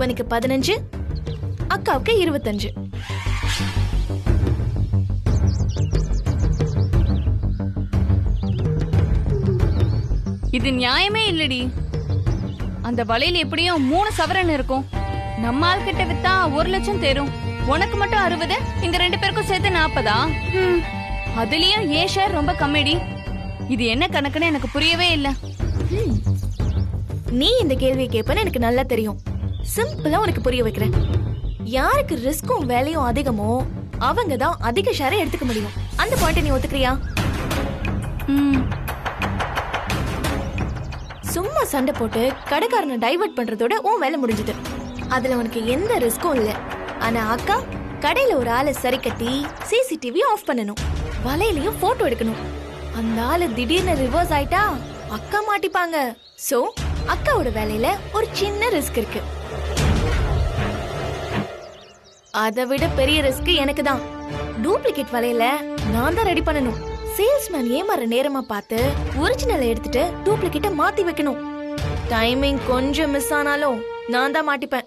உனக்கு 15, அக்காவுக்கு 25. இது நியாயமே இல்லடி. அந்த வளையல் எப்படியும் 3 சவரன் இருக்கும். நம்ம ஆள்கிட்ட வித்தா 1 லட்சம் தேரும். உனக்கு மட்டும் 60, எங்க 2 பேருக்கும் சேர்த்து 40. அதுலயும் ஏன் ஷேர் ரொம்ப கம்மிடி. இது என்ன கணக்குன்னு எனக்கு புரியவே இல்ல. நீ இந்த கேள்வியை கேட்பன்னு எனக்கு நல்லா தெரியும். சிம்பிளா உனக்கு புரிய வைக்கிறேன். யாருக்கு ரிஸ்க்கும் வேலையும் அதிகமோ அவங்க தான் அதிக ஷேரை எடுத்துக்க முடியும். அந்த பாயிண்ட் நீ ஒத்துக்கிறியா? சும்மா சண்டை போட்டு கடைக்காரனை டைவர்ட் பண்றதோட உன் வேலை முடிஞ்சது. அதுல உனக்கு எந்த ரிஸ்க்கும் இல்ல. ஆனா அக்கா கடையில ஒரு ஆளை சரி கட்டி சிசிடிவி ஆஃப் பண்ணணும், வலையிலயும் போட்டோ எடுக்கணும். அந்த ஆளு திடீர்னு ரிவர்ஸ் ஆயிட்டா அக்கா மாட்டிப்பாங்க. சோ அக்காவோட வேலையில ஒரு சின்ன ரிஸ்க் இருக்கு. அதை விட பெரிய ரிஸ்க் எனக்கு தான். டூப்ளிகேட் வலையில நான் தான் ரெடி பண்ணணும். சேல்ஸ்மேன் ஏமாற நேரமா பார்த்து ஒரிஜினலை எடுத்துட்டு டூப்ளிகேட்ட மாத்தி வைக்கணும். டைமிங் கொஞ்சம் மிஸ் ஆனாலும் நான் தான் மாட்டிப்பேன்.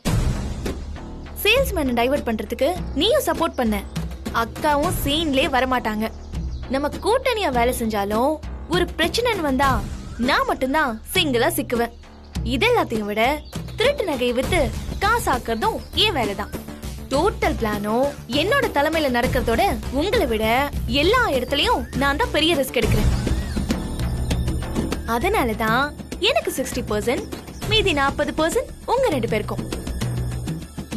சேல்ஸ்மேனை டைவர்ட் பண்றதுக்கு நீயும் சப்போர்ட் பண்ண. அக்காவும் சீன்லயே வரமாட்டாங்க. நம்ம கூட்டணியா வேலை செஞ்சாலும் ஒரு பிரச்சனைன்னு வந்தா நான் மட்டும்தான் சிங்கிளா சிக்குவேன். இதெல்லாத்தையும் விட திருட்டு நகையை வித்து காசாக்குறதும் ஏன் வேலைதான். டோட்டல் பிளானும் என்னோட தலைமையில நடக்கிறதோட உங்களை விட எல்லா இடத்துலயும் நான் தான் பெரிய ரிஸ்க் எடுக்கிறேன். அதனாலதான் எனக்கு 60%, மீதி 40% உங்க 2 பேருக்கும்.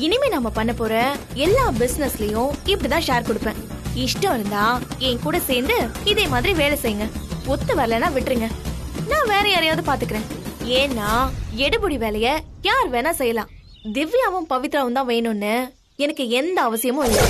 இனிமே நாம பண்ண போற எல்லா பிசினஸ்லயும் இப்படிதான் ஷேர் கொடுப்பேன். இஷ்டம் இருந்தா என் கூட சேர்ந்து இதே மாதிரி வேலை செய்யுங்க. ஒத்து வரலன்னா விட்டுருங்க. நான் வேற யாரையாவது பாத்துக்கிறேன். ஏன்னா எடுபடி வேலைய யார் வேணா செய்யலாம். திவ்யாவும் பவித்ராவும் தான் வேணும்னு எனக்கு எந்த அவசியமும் இல்லை.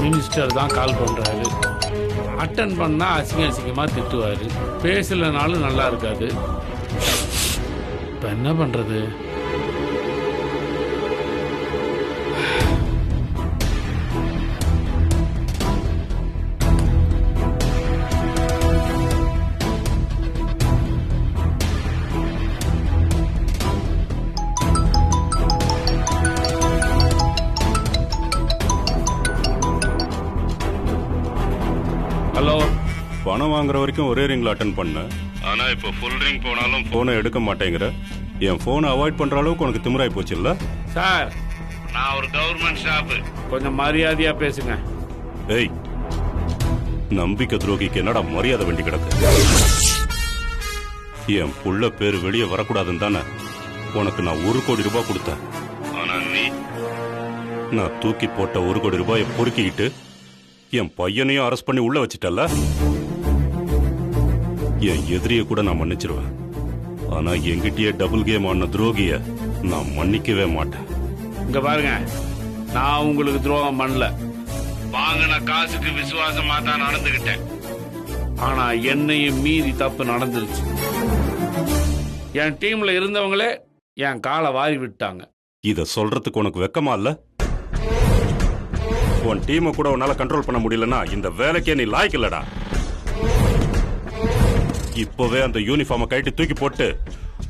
மினிஸ்டர் தான் கால் பண்றாரு. அட்டன் பண்ணா அசிங்கமா திட்டுவாரு. பேசலனாலும் நல்லா இருக்காது. இப்ப என்ன பண்றது? ஹலோ, பணம் வாங்குற வரைக்கும் ஒரே ரிங்ல அட்டன் பண்ண. ஆனா இப்ப ஃபுல் ரிங் போனாலும் போனை எடுக்க மாட்டேங்கிற. என் போனை அவாய்ட் பண்ற அளவுக்கு உனக்கு திமிராய் போச்சு இல்ல? சார், நான் ஒரு கவர்மெண்ட் ஸ்டாஃப். கொஞ்சம் மரியாதையா பேசுங்க. ஏய், நம்பிக்கை துரோகிக்கு என்னடா மரியாதை வேண்டி கிடக்கு? என் புள்ள பேரு வெளியே வரக்கூடாதுன்னு தானே உனக்கு நான் 1 கோடி ரூபாய் கொடுத்தேன். ஆனா நீ நான் தூக்கி போட்ட 1 கோடி ரூபாயை பொறுக்கிக்கிட்டு என் பையனையும் அரெஸ்ட் பண்ணி உள்ள வச்சிட்டல்ல. என் எதிரிய கூட நான் மன்னிச்சிருவேன். ஆனா என்கிட்டயே டபுள் கேம் ஆன துரோகிய நான் மன்னிக்கவே மாட்டேன். இங்க பாருங்க, நான் உங்களுக்கு துரோகம் பண்ணல. வாங்கின காசுக்கு விசுவாசமா தான் நடந்துகிட்டேன். ஆனா என்னையும் மீறி தப்பு நடந்துருச்சு. என் டீம்ல இருந்தவங்களே என் காலை வாரி விட்டாங்க. இத சொல்றதுக்கு உனக்கு வெக்கமா இல்ல? உன் டீமை கூட உன்னால கண்ட்ரோல் பண்ண முடியலன்னா இந்த வேலைக்கே நீ லாய்க்கு இல்லடா. இப்பவே அந்த யூனிஃபார்மை கட்டி தூக்கி போட்டு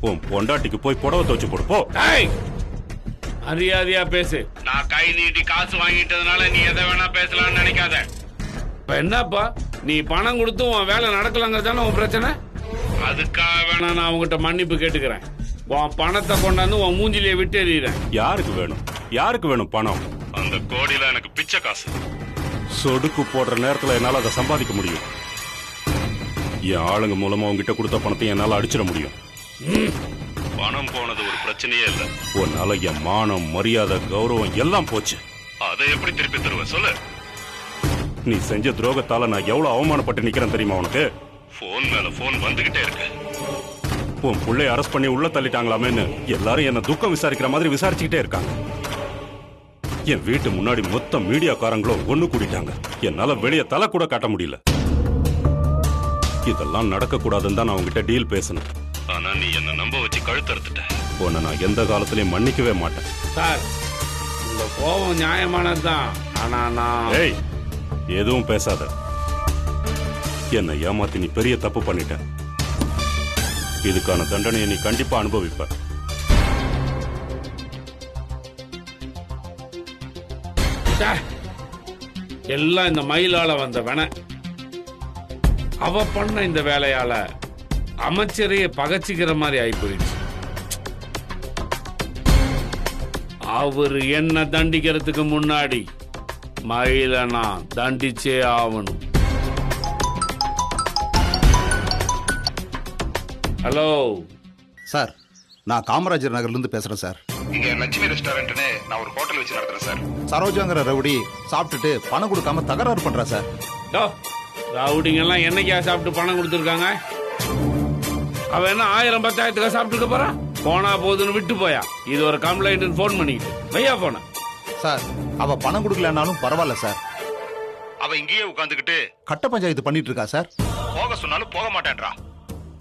உன் பொண்டாட்டிக்கு போய் புடவை துவச்சு போடுப்போ. மரியாதையா பேசு. நான் கை நீட்டி காசு வாங்கிட்டதுனால நீ எதை வேணா பேசலாம்னு நினைக்காத. இப்ப என்னப்பா, நீ பணம் கொடுத்து உன் வேலை நடக்கலங்கிறதான உன் பிரச்சனை. அதுக்காக வேணா நான் உங்ககிட்ட மன்னிப்பு கேட்டுக்கிறேன். உன் பணத்தை கொண்டாந்து உன் மூஞ்சிலேயே விட்டு எறிகிறேன். யாருக்கு வேணும்? யாருக்கு வேணும் பணம்? அந்த கோடியில எனக்கு பிச்சை காசு. சொடுக்கு போடுற நேரத்துல என்னால அதை சம்பாதிக்க முடியும். என் ஆளுங்க மூலமா உங்ககிட்ட கொடுத்த பணத்தை என்னால அடிச்சிட முடியும். பணம் போனது ஒரு பிரச்சனையே இல்ல. உன்னால என் மானம், மரியாதை, கௌரவம் எல்லாம் போச்சு. அதை எப்படி திருப்பி தருவ சொல்லு. நீ செஞ்ச துரோகத்தால நான் எவ்வளவு அவமானப்பட்டு நிக்கிறேன் தெரியுமா உனக்கு? போன் மேல போன் வந்துகிட்டே இருக்கு. உன் புள்ளைய அரெஸ்ட் பண்ணி உள்ள தள்ளிட்டாங்களாமேன்னு எல்லாரும் என்ன துக்கம் விசாரிக்கிற மாதிரி விசாரிச்சுக்கிட்டே இருக்காங்க. என் வீட்டு முன்னாடி மொத்த மீடியாக்காரங்களும் ஒண்ணு கூடிட்டாங்க. என்னால வெளியே தலை கூட காட்ட முடியல. இதெல்லாம் நடக்க கூடாதுன்னு தான் நான் உங்ககிட்ட டீல் பேசணும். ஆனா நீ என்ன நம்ப வச்சு கழுத்தறுத்துட்ட. உன்னை நான் எந்த காலத்திலயும் மன்னிக்கவே மாட்டேன். சார், இந்த கோபம் நியாயமானதுதான். ஆனா நான் ஏய், எதுவும் பேசாத. என்னை ஏமாத்தி நீ பெரிய தப்பு பண்ணிட்ட. இதுக்கான தண்டனையை நீ கண்டிப்பா அனுபவிப்ப. ச்சே, எல்லாம் இந்த மயிலால வந்த வேண. அவ பண்ண இந்த வேலையால அமைச்சரையே பகச்சிக்கிற மாதிரி ஆகி போயிடுச்சு. அவரு என்ன தண்டிக்கிறதுக்கு முன்னாடி மயில நான் தண்டிச்சே ஆகணும். ஹலோ சார், நான் காமராஜர் நகர்லேருந்து பேசுகிறேன் சார். இங்க லட்சுமி ரெஸ்டாரண்ட்னு நான் ஒரு ஹோட்டல் வச்சு நடத்துறேன் சார். சரோஜாங்கிற ரவுடி சாப்பிட்டுட்டு பணம் கொடுக்காம தகராறு பண்றா சார். ரவுடிங்கெல்லாம் என்னைக்கா சாப்பிட்டு பணம் கொடுத்துருக்காங்க? அவன் என்ன 1000 10,000 சாப்பிட்டுக்க போறா? போனா போதுன்னு விட்டு போயா? இது ஒரு கம்ப்ளைண்ட் போன் பண்ணிக்கிட்டு வையா போன. சார், அவ பணம் கொடுக்கலனாலும் பரவாயில்ல சார். அவ இங்கேயே உட்காந்துக்கிட்டு கட்ட பஞ்சாயத்து பண்ணிட்டு இருக்கா சார். போக சொன்னாலும் போக மாட்டேன்றா.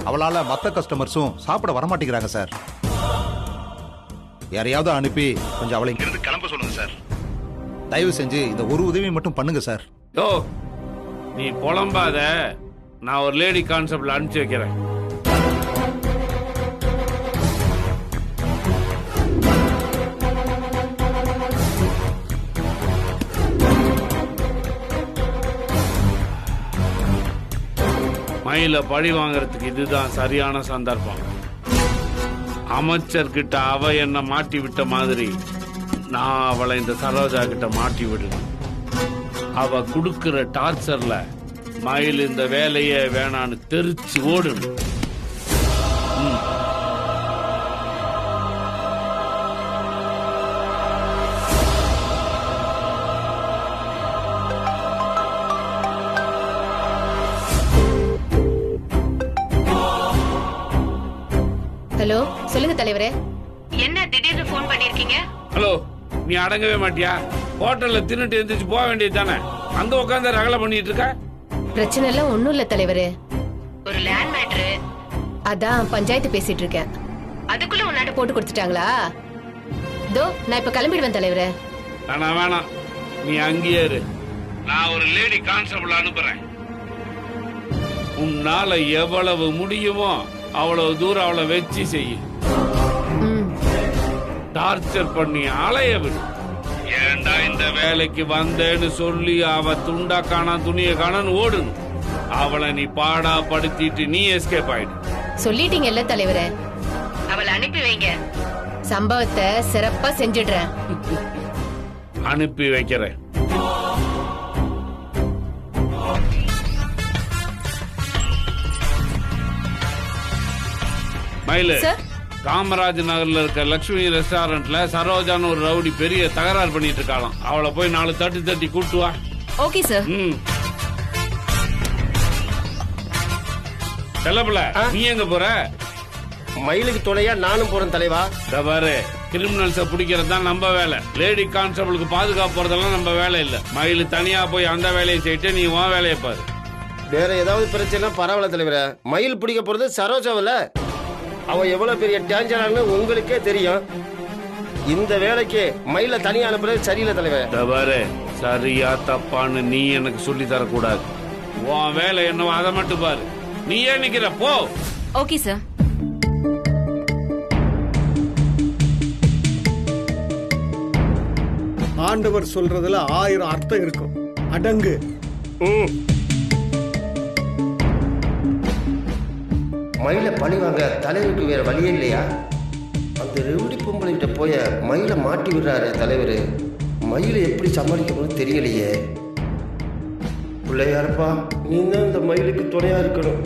அவளால மத்த கஸ்டமர்ஸும் சாப்பிட வரமாட்டேங்கிறாங்க சார். யாரையாவது அனுப்பி கொஞ்சம் அவளை இங்கிருந்து கிளம்ப சொல்லுங்க சார். தயவு செஞ்சு இந்த ஒரு உதவி மட்டும் பண்ணுங்க சார். யோ, நீ புலம்பாத. நான் ஒரு லேடி கான்செப்ட்ல அனுப்பிச்சு வைக்கிறேன். மயில பழி வாங்கறதுக்கு இதுதான் சரியான சந்தர்ப்பம். அமைச்சர்கிட்ட அவ என்ன மாட்டி விட்ட மாதிரி நான் அவளை இந்த சரோஜா கிட்ட மாட்டி விடணும். அவ குடுக்கிற டார்ச்சர்ல மயில் இந்த வேலையே வேணான்னு தெரிச்சு ஓடணும். ஹலோ, சொல்லுங்க தலைவரே. என்ன திடீர்னு போன் பண்ணிருக்கீங்க? ஹலோ, நீ அடங்கவே மாட்டியா? ஹோட்டல்ல தின்னுட்டு எந்திரிச்சு போக வேண்டியது தானே? அங்க உட்காந்து ரகலை பண்ணிட்டு இருக்க. பிரச்சனை எல்லாம் ஒண்ணும் இல்ல தலைவரே. ஒரு லேண்ட் மேட்ரு. அதான் பஞ்சாயத்து பேசிட்டு இருக்கேன். அதுக்குள்ள உன்னாட்ட போட்டு கொடுத்துட்டாங்களா? தோ நான் இப்ப கிளம்பிடுவேன் தலைவரே. வேணாம், நீ அங்கேயே இரு. நான் ஒரு லேடி கான்ஸ்டபிள் அனுப்புறேன். உன்னால எவ்வளவு முடியுமோ அவ்வளவு தூரம் அவளை வச்சு செய்ய. டார்ச்சர் பண்ணி அலைய விடு. ஏண்டா இந்த வேலைக்கு வந்தேன்னு சொல்லி அவ துண்டா காணா துணிய காணான்னு ஓடணும். அவளை நீ பாடா படுத்திட்டு நீ எஸ்கேப் ஆயிடு. சொல்லிட்டீங்கல்ல தலைவரே. அவளை அனுப்பி வைங்க. சம்பவத்தை சிறப்பா செஞ்சிடுறேன். அனுப்பி வைக்கிறேன். மயிலு, காமராஜ் நகர்ல இருக்க லட்சுமி ரெஸ்டாரண்ட்ல சரோஜான்னு ஒரு ரவுடி பெரிய தகராறு பண்ணிட்டு இருக்காளாம். அவளை போய் 4 தட்டி கூட்டு வா. Okay sir. செல்லப்புல, நீ எங்க போற? மயிலுக்கு துணையா நானும் போறேன் தலைவா. பாரு, கிரிமினல்ஸ பிடிக்கிறது தான் நம்ம வேலை. லேடி கான்ஸ்டபிளுக்கு பாதுகாப்பு போறதெல்லாம் நம்ம வேலை இல்ல. மயிலு தனியா போய் அந்த வேலையை செய்யிட்டு நீ உன் வேலையை பாரு. வேற ஏதாவது பிரச்சனை பரவாயில்ல தலைவர. மயில் பிடிக்க போறது சரோஜாவில. அவ எவ்வளவு பெரிய டேஞ்சரானு உங்களுக்கே தெரியும். இந்த வேலைக்கு மயில தனியா அனுப்புறது சரியில்லை தலைவர். பாரு, சரியா தப்பான்னு நீ எனக்கு சொல்லி தரக்கூடாது. உன் வேலை என்னவோ அதை மட்டும் பாரு. நீ ஏன் நிக்கிற? போ. Okay sir. ஆண்டவர் சொல்றதுல 1000 அர்த்தம் இருக்கும். அடங்கு. மயில பழி வாங்க தலைவருக்கு வேற வழியே இல்லையா? அந்த ரெவுடி பொம்பளை கிட்ட போய மயில மாட்டி விடுறாரு தலைவர். மயிலை எப்படி சமாளிக்கணும்னு தெரியலையே. பிள்ளையாருப்பா, நீ தான் இந்த மயிலுக்கு துணையா இருக்கணும்.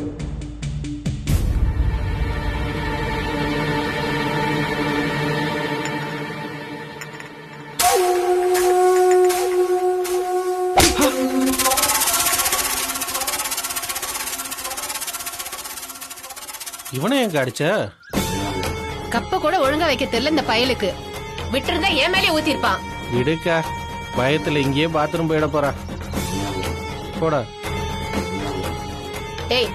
இவனை எங்க அடிச்ச? கப்ப கூட ஒழுங்கா வைக்க தெரியல இந்த பயலுக்கு. விட்டுருந்தா ஏன் மேலே ஊத்திருப்பான். விடுக்கா, பயத்துல இங்கேயே பாத்ரூம் போயிட போறா. போடா. ஏய்,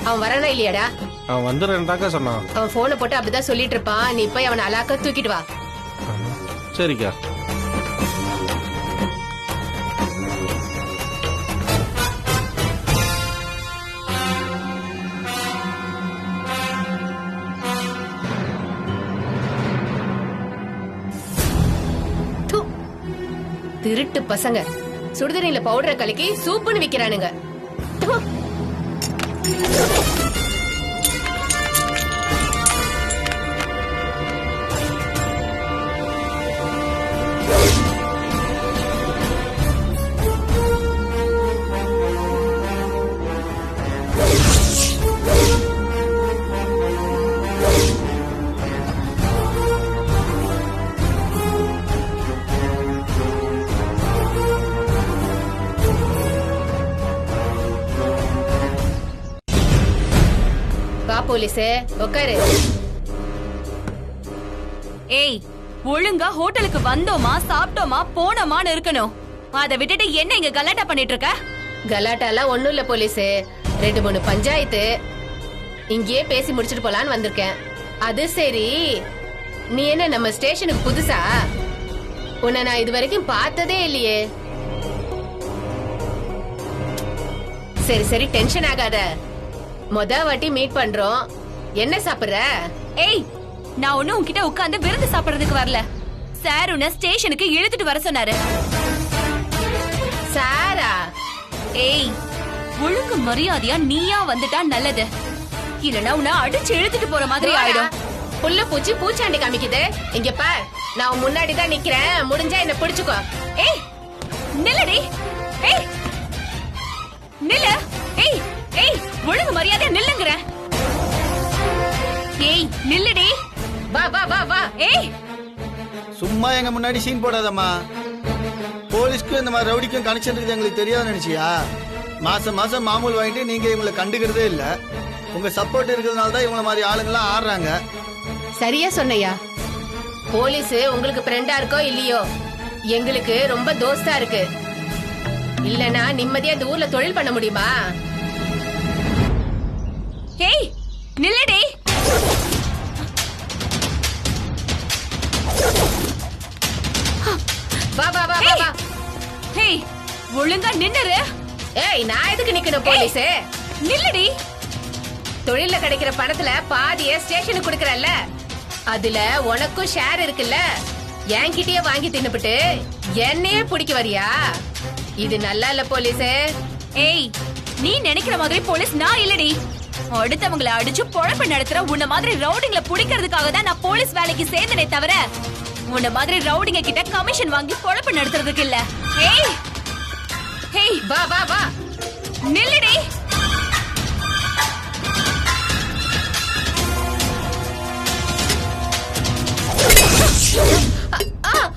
அவன் வரானா இல்லையாடா? அவன் வந்துடுறேன்டாக்கா சொன்னான். அவன் போனை போட்டு அப்படிதான் சொல்லிட்டு இருப்பான். நீ போய் அவனை அலாக்க தூக்கிட்டு வா. சரிக்கா. தூ. திருட்டு பசங்க சுடுதண்ணில பவுடரை கலக்கி சூப்புன்னு விக்கிறானுங்க. தூ. வா போலீஸே, உட்காரு. ஏய், ஒழுங்கா ஹோட்டலுக்கு வந்தோமா சாப்பிட்டோமா போனோமான்னு இருக்கணும். அதை விட்டுட்டு என்ன இங்க கலாட்டா பண்ணிட்டு இருக்க? கலாட்டாலாம் ஒண்ணும் இல்ல போலீஸே, 2-3 பஞ்சாயத்து இங்கேயே பேசி முடிச்சிட்டு போலான்னு வந்திருக்கேன். அது சரி, நீ என்ன நம்ம ஸ்டேஷனுக்கு புதுசா? உன்னை நான் இது வரைக்கும் பார்த்ததே இல்லையே. சரி சரி, டென்ஷன் ஆகாத. மொத வாட்டி மீட் பண்றோம். என்ன சாப்பிடுற? ஏய், நான் ஒண்ணு உன்கிட்ட உட்கார்ந்து விருந்து சாப்பிடுறதுக்கு வரல. சார் உன்னை ஸ்டேஷனுக்கு இழுத்துட்டு வர சொன்னாரு. சாரா? ஏய், ஒழுங்கு மரியாதையா நீயா வந்துட்டா நல்லது. இல்லனா உன்னை அடிச்சு இழுத்துட்டு போற மாதிரி ஆயிடும். புல்ல பூச்சி பூச்சாண்டி காமிக்குது. இங்க பார், நான் உன் முன்னாடி தான் நிக்கிறேன். முடிஞ்சா என்ன பிடிச்சுக்கோ. ஏய், நில்லடி. ஏய், நில்லு. ஏய் ஏய், ஒழுங்கு மரியாதையா நில்லுங்கற. ஏய், நில்லுடி. வா வா வா வா. ஏய், சும்மா எங்க முன்னாடி சீன் போடாதம்மா. போலீஸ்க்கும் இந்த மாதிரி ரவுடிக்கும் கனெக்ஷன் இருக்குது எங்களுக்கு தெரியாதுன்னு நினைச்சியா? மாசம் மாசம் மாமூல் வாங்கிட்டு நீங்க இவங்களை கண்டுக்கிறதே இல்ல. உங்க சப்போர்ட் இருக்கிறதுனால தான் இவங்கள மாதிரி ஆளுங்கெல்லாம் ஆடுறாங்க. சரியா சொன்னையா. போலீஸ் உங்களுக்கு ஃப்ரெண்டா இருக்கோ இல்லையோ, எங்களுக்கு ரொம்ப தோஸ்தா இருக்கு. இல்லனா நிம்மதியா இந்த ஊர்ல தொழில் பண்ண முடியுமா? ஏய், நில்லுடி. வா வா வா வா. ஏய், ஒழுங்கா நின்னுரு. ஏய், நான் எதுக்கு நிக்கணும் போலீஸ்? நில்லுடி. தொழில கிடைக்கிற பணத்துல பாதிய ஸ்டேஷனுக்கு கொடுக்கறல்ல, அதுல உனக்கும் ஷேர் இருக்குல்ல. என்கிட்டயே வாங்கி தின்னுபிட்டு என்னையே பிடிக்க வரியா? இது நல்லா இல்ல போலீஸ். ஏய், நீ நினைக்கிற மாதிரி போலீஸ் நான் இல்லடி. அடுத்தவங்களை அடிச்சு பொழப்பு நடத்துற உன்ன மாதிரி ரவுடிங்களை புடிக்கிறதுக்காக தான் நான் போலீஸ் வேலைக்கு சேர்ந்தனே தவிர உன்ன மாதிரி ரவுடிங்க கிட்ட கமிஷன் வாங்கி பொழப்பு நடத்துறதுக்கு இல்ல. ஏய் ஏய், வா வா வா. நில்லுடி.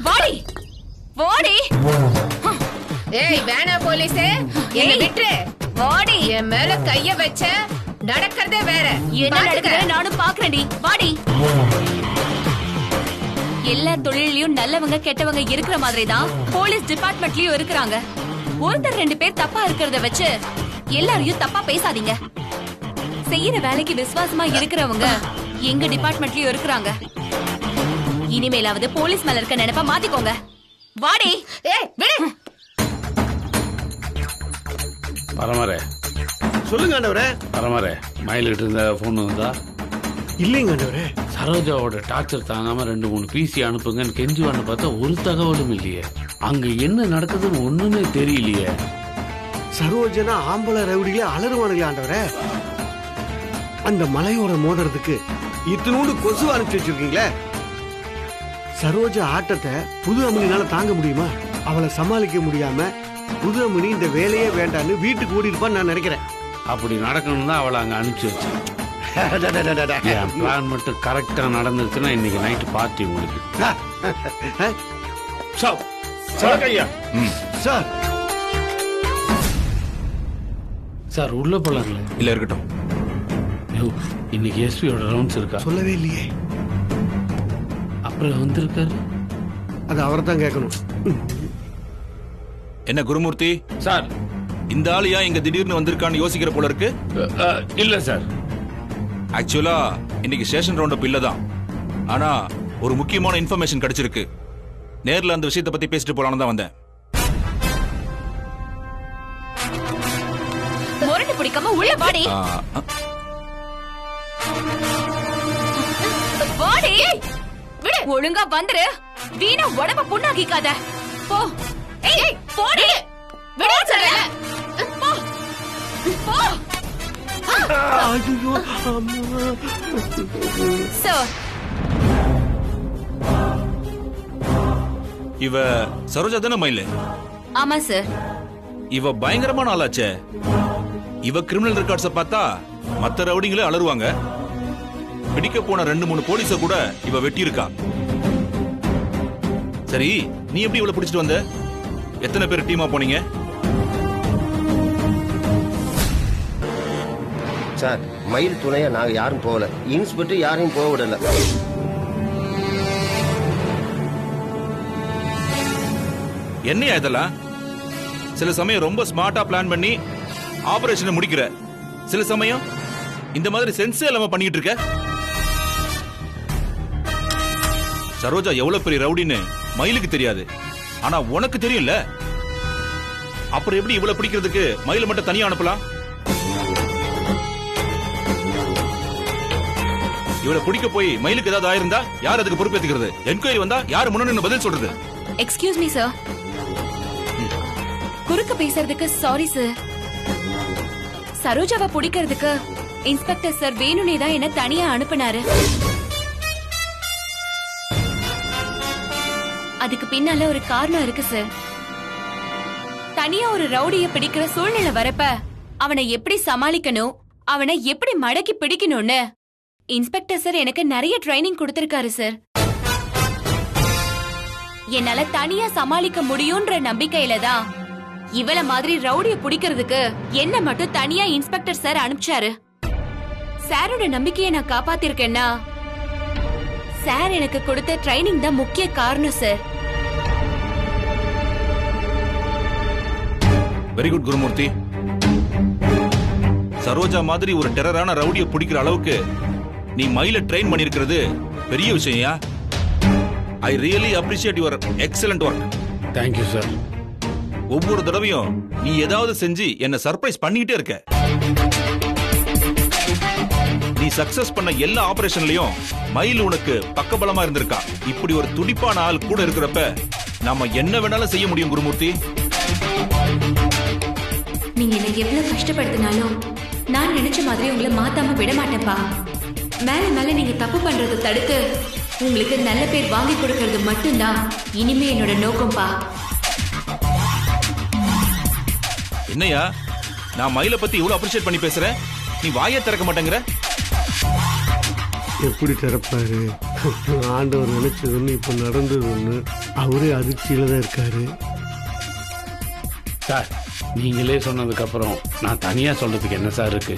வாடி வாடி. ஏய், வேணா போலீஸ், என்ன விட்டுரு. வாடி. என் மேல கைய வச்ச நடக்கிறதே வேற. என்ன நடக்குது நானும் பாக்குறேன்டி. வாடி. எல்லா தொழிலையும் நல்லவங்க கெட்டவங்க இருக்கிற மாதிரி தான் போலீஸ் டிபார்ட்மெண்ட்லயும் இருக்கிறாங்க. ஒருத்தர் 2 பேர் தப்பா இருக்கிறத வச்சு எல்லாரையும் தப்பா பேசாதீங்க. செய்யற வேலைக்கு விசுவாசமா இருக்கிறவங்க எங்க டிபார்ட்மெண்ட்லயும் இருக்கிறாங்க. இனிமேலாவது போலீஸ் மேல இருக்க நினைப்பா மாத்திக்கோங்க. வாடி. ஏய், விடு. பரமரே, சொல்லுங்க ஆண்டவரே. பரமரே, மயிலிட்டு இருந்த போன் வந்தா? இல்லைங்க ஆண்டவரே. சரோஜாவோட டார்ச்சர் தாங்காம 2-3 பிசி அனுப்புங்கன்னு கெஞ்சுவான்னு பார்த்தா ஒரு தகவலும் இல்லையே. அங்க என்ன நடக்குதுன்னு ஒண்ணுமே தெரியலையே. சரோஜனா ஆம்பளை ரவுடிகளே அலறுவானுங்களே ஆண்டவரே. அந்த மலையோர மோதுறதுக்கு இத்தினோண்டு கொசு அனுப்பிச்சு வச்சிருக்கீங்களே. சரோஜா ஆட்டத்தை புது அம்மனினால தாங்க முடியுமா? அவளை சமாளிக்க முடியாம புது அம்மனி இந்த வேலையே வேண்டான்னு வீட்டுக்கு ஓடி இருப்பான்னு நான் நினைக்கிறேன். அப்படி நடக்கணும் தான் அவளை அங்க அனுப்பிச்சு வச்சேன். என் பிளான் மட்டும் கரெக்டா நடந்துச்சுன்னா இன்னைக்கு நைட்டு பார்ட்டி உங்களுக்கு. சார் சார் உள்ள போலாங்களே. இல்ல இருக்கட்டும். ஐயோ, இன்னைக்கு எஸ்பியோட ரவுண்ட்ஸ் இருக்கா? சொல்லவே இல்லையே. அப்புறம் வந்திருக்காரு. அது அவரை தான் கேட்கணும். என்ன குருமூர்த்தி சார், இந்த ஆளு ஏன் இங்க திடீர்னு வந்திருக்கான்னு யோசிக்கிற போல இருக்கு. இல்ல சார், ஆக்சுவலா இன்னைக்கு ஸ்டேஷன் ரவுண்ட் அப் இல்லதான். ஆனா ஒரு முக்கியமான இன்ஃபர்மேஷன் கிடைச்சிருக்கு. நேர்ல அந்த விஷயத்தை பத்தி பேசிட்டு போலான்னு தான் வந்தேன். முரண்டு பிடிக்காம உள்ள வாடி. வாடி, விடு. ஒழுங்கா வந்துரு. வீணா உடம்ப புண்ணாக்கிக்காத. போ. ஏய் போடி. விடு சொல்றேன். போ போ. ஐயோ அம்மா. சார், இவ சரோஜா தானே மயில? ஆமா சார். இவ பயங்கரமான ஆளாச்சே. இவ கிரிமினல் ரெக்கார்ட்ஸ பார்த்தா மத்த ரவுடிங்களே அலறுவாங்க. பிடிக்க போன 2-3 போலீஸ கூட இவ வெட்டி இருக்கா. சரி, நீ எப்படி இவளை பிடிச்சிட்டு வந்த? எத்தனை பேர் டீமா போனீங்க? சார், மயில் துணையா நாங்க யாரும் போகல. இன்ஸ்பெக்டர் யாரையும் போக விடல. என்னையா இதெல்லாம்? சில சமயம் ரொம்ப ஸ்மார்ட்டா பிளான் பண்ணி ஆபரேஷனை முடிக்கிற, சில சமயம் இந்த மாதிரி சென்ஸே இல்லாம பண்ணிட்டு இருக்க. சரோஜா எவ்வளவு பெரிய ரவுடின்னு மயிலுக்கு தெரியாது, ஆனா உனக்கு தெரியும்ல. அப்புறம் எப்படி இவ்வளவு பிடிக்கிறதுக்கு மயில மட்டும் தனியா அனுப்பலாம்? இவளை பிடிக்க போய் மயிலுக்கு ஏதாவது ஆயிருந்தா யார் அதுக்கு பொறுப்பேற்றுக்கிறது? என்கொயரி வந்தா யார் முன்னாடி பதில் சொல்றது? Excuse me sir. குறுக்க பேசுறதுக்கு சாரி சார். சரோஜாவை பிடிக்கிறதுக்கு இன்ஸ்பெக்டர் சார் வேணுனே தான் என்ன தனியா அனுப்புனாரு. அதுக்கு பின்னால ஒரு காரணம் இருக்கு சார். தனியா ஒரு ரவுடிய பிடிக்கிற சூழ்நிலை வரப்ப அவனை எப்படி சமாளிக்கணும், அவனை எப்படி மடக்கி பிடிக்கணும்னு இன்ஸ்பெக்டர் சார் எனக்கு நிறைய ட்ரைனிங் கொடுத்திருக்காரு சார். என்னால தனியா சமாளிக்க முடியும்ன்ற நம்பிக்கையில தான் இவள மாதிரி ரவுடிய பிடிக்கிறதுக்கு என்ன மட்டும் தனியா இன்ஸ்பெக்டர் சார் அனுப்பிச்சாரு. சாரோட நம்பிக்கையை நான் காப்பாத்திருக்கேன்னா சார் எனக்கு கொடுத்த ட்ரைனிங் தான் முக்கிய காரணம் sir. Very good Gurumurthy. Saroja மாதிரி ஒரு டெரரான ரவுடிய பிடிக்கிற அளவுக்கு நீ மயில ட்ரெயின் பண்ணிருக்கிறது பெரிய விஷயம்யா. I really appreciate your excellent work. Thank you sir. ஒவ்வொரு தடவையும் நீ ஏதாவது செஞ்சு என்ன சர்ப்ரைஸ் பண்ணிக்கிட்டே இருக்க. நீ சக்சஸ் பண்ண எல்லா ஆபரேஷன்லயும் மயில் உனக்கு பக்கபலமா இருந்திருக்கா. இப்படி ஒரு துடிப்பான ஆள் கூட இருக்கிறப்ப நாம என்ன வேணாலும் செய்ய முடியும் குருமூர்த்தி. நீங்க என்ன எவ்வளவு கஷ்டப்படுத்தினாலும் நான் நினைச்ச மாதிரி உங்களை மாத்தாம விட மாட்டேன்ப்பா. மேல மேல நீங்க தப்பு பண்றதை தடுத்து உங்களுக்கு நல்ல பேர் வாங்கி கொடுக்கறது மட்டும்தான் இனிமே என்னோட நோக்கம்பா. என்னையா, நான் மயில பத்தி இவ்வளவு அப்ரிஷியேட் பண்ணி பேசுறேன், நீ வாயை திறக்க மாட்டேங்கிற. எப்படி திறப்பாரு? ஆண்டவர் நினைச்சது ஒண்ணு, இப்ப நடந்தது ஒண்ணு. அவரே அதிர்ச்சியில தான் இருக்காரு. சார், நீங்களே சொன்னதுக்கு அப்புறம் நான் தனியா சொல்றதுக்கு என்ன சார் இருக்கு?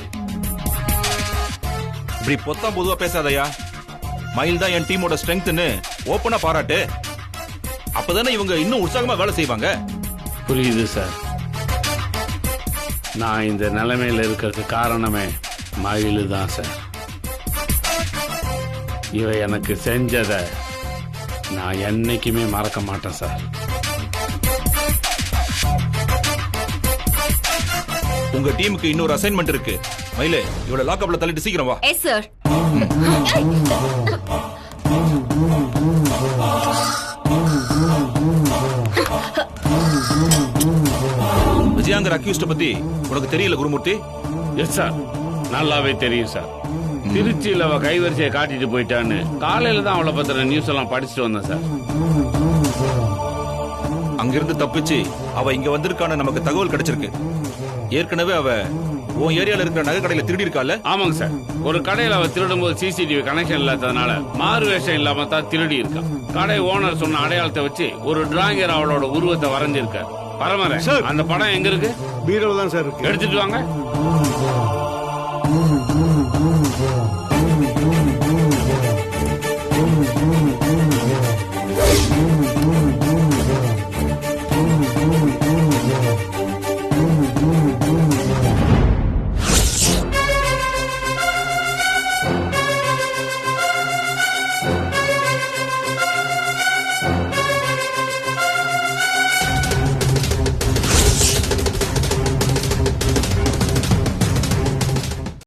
இப்படி பொத்தாம் பொதுவா பேசாதயா. மயில் தான் என் டீமோட ஸ்ட்ரெங்க்த்னு ஓப்பனா பாராட்டு. அப்பதானே இவங்க இன்னும் உற்சாகமா வேலை செய்வாங்க. புரியுது சார். நான் இந்த நிலைமையில இருக்கிறதுக்கு காரணமே மயிலு தான் சார். இவ எனக்கு செஞ்சதை நான் என்னைக்குமே மறக்க மாட்டேன் சார். உங்க டீமுக்கு இன்னொரு அசைன்மெண்ட் இருக்கு. மயிலே, இவள லாக்அப்ல தள்ளிட்டு சீக்கிரம் வா. Yes sir. விஜயாங்கர் அக்யூஸ்ட பத்தி உனக்கு தெரியல குருமூர்த்தி? எஸ் சார், நல்லாவே தெரியும் சார். திருச்சியில் அவ கைவரிசையை காட்டிட்டு போயிட்டான்னு காலையில தான் அவளை பத்திர நியூஸ் எல்லாம் படிச்சுட்டு வந்தேன் சார். அங்கிருந்து தப்பிச்சு அவ இங்க வந்திருக்கான்னு நமக்கு தகவல் கிடைச்சிருக்கு. ஏற்கனவே அவ உன் ஏரியால இருக்கிற நகை கடையில திருடி இருக்கால? ஆமாங்க சார். ஒரு கடையில் அவ திருடும் போது சிசிடிவி கனெக்ஷன் இல்லாததுனால மாறு வேஷம் இல்லாம தான் திருடி இருக்கா. கடை ஓனர் சொன்ன அடையாளத்தை வச்சு ஒரு டிராயிங்கர் அவளோட உருவத்தை வரைஞ்சிருக்காரு. பரமர சார், அந்த படம் எங்க இருக்கு? பீரோல தான் சார் இருக்கு. எடுத்துட்டு வாங்க. பூமி பூமி பூமி பூமி பூமி